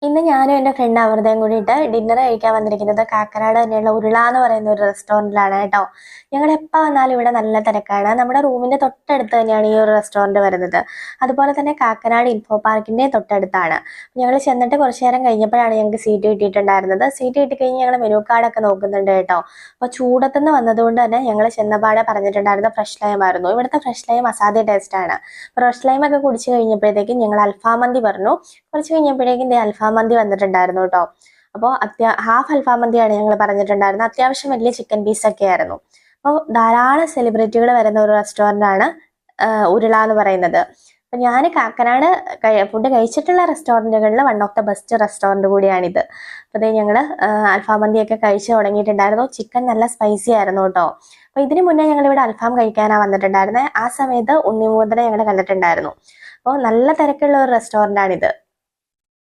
ഇന്ന് ഞാനും എൻ്റെ ഫ്രണ്ട് അമൃതയും കൂടിയിട്ട് ഡിന്നർ കഴിക്കാൻ വന്നിരിക്കുന്നത് കാക്കനാട് തന്നെയുള്ള ഉരുള എന്ന് പറയുന്ന ഒരു റെസ്റ്റോറൻറ്റിലാണ് കേട്ടോ. ഞങ്ങൾ എപ്പോൾ വന്നാലും ഇവിടെ നല്ല തിരക്കാണ്. നമ്മുടെ റൂമിൻ്റെ തൊട്ടടുത്ത് തന്നെയാണ് ഈ ഒരു റെസ്റ്റോറൻറ്റ് വരുന്നത്. അതുപോലെ തന്നെ കാക്കനാട് ഇൻഫോ പാർക്കിൻ്റെ തൊട്ടടുത്താണ്. ഞങ്ങൾ ചെന്നിട്ട് കുറച്ച് നേരം കഴിഞ്ഞപ്പോഴാണ് ഞങ്ങൾക്ക് സീറ്റ് കിട്ടിയിട്ടുണ്ടായിരുന്നത്. സീറ്റ് കിട്ടിക്കഴിഞ്ഞ് ഞങ്ങൾ മെനു കാർഡൊക്കെ നോക്കുന്നുണ്ട് കേട്ടോ. അപ്പോൾ ചൂടത്തുനിന്ന് വന്നതുകൊണ്ട് തന്നെ ഞങ്ങൾ ചെന്നപാടെ പറഞ്ഞിട്ടുണ്ടായിരുന്ന ഫ്രഷ് ലൈം ആയിരുന്നു. ഇവിടുത്തെ ഫ്രഷ് ലൈം അസാധ്യ ടേസ്റ്റാണ്. ഫ്രഷ് ലൈമൊക്കെ കുടിച്ച് കഴിഞ്ഞപ്പോഴത്തേക്കും ഞങ്ങൾ അൽഫാം മന്തി പറഞ്ഞു. കുറച്ച് കഴിഞ്ഞപ്പോഴേക്കും ദേ അൽഫാം മന്തി വന്നിട്ടുണ്ടായിരുന്നു കേട്ടോ. അപ്പോൾ ഹാഫ് അൽഫാം മന്തിയാണ് ഞങ്ങൾ പറഞ്ഞിട്ടുണ്ടായിരുന്നത്. അത്യാവശ്യം വലിയ ചിക്കൻ പീസൊക്കെ ആയിരുന്നു. അപ്പോൾ ധാരാളം സെലിബ്രിറ്റികൾ വരുന്ന ഒരു റെസ്റ്റോറൻ്റ് ആണ് ഉരുള എന്ന് പറയുന്നത്. അപ്പം ഞാൻ കാക്കനാട് ഫുഡ് കഴിച്ചിട്ടുള്ള റെസ്റ്റോറൻറ്റുകളിൽ one of the best restaurant കൂടിയാണിത്. അപ്പോൾ അതേ ഞങ്ങൾ അൽഫാം മന്തിയൊക്കെ കഴിച്ച് തുടങ്ങിയിട്ടുണ്ടായിരുന്നു. ചിക്കൻ നല്ല സ്പൈസി ആയിരുന്നു കേട്ടോ. അപ്പോൾ ഇതിന് മുന്നേ ഞങ്ങളിവിടെ അൽഫാം കഴിക്കാനാണ് വന്നിട്ടുണ്ടായിരുന്നത്. ആ സമയത്ത് ഉണ്ണിമൂന്തനെ ഞങ്ങൾ കണ്ടിട്ടുണ്ടായിരുന്നു. അപ്പോൾ നല്ല തിരക്കുള്ള ഒരു റെസ്റ്റോറൻ്റ് ആണിത്.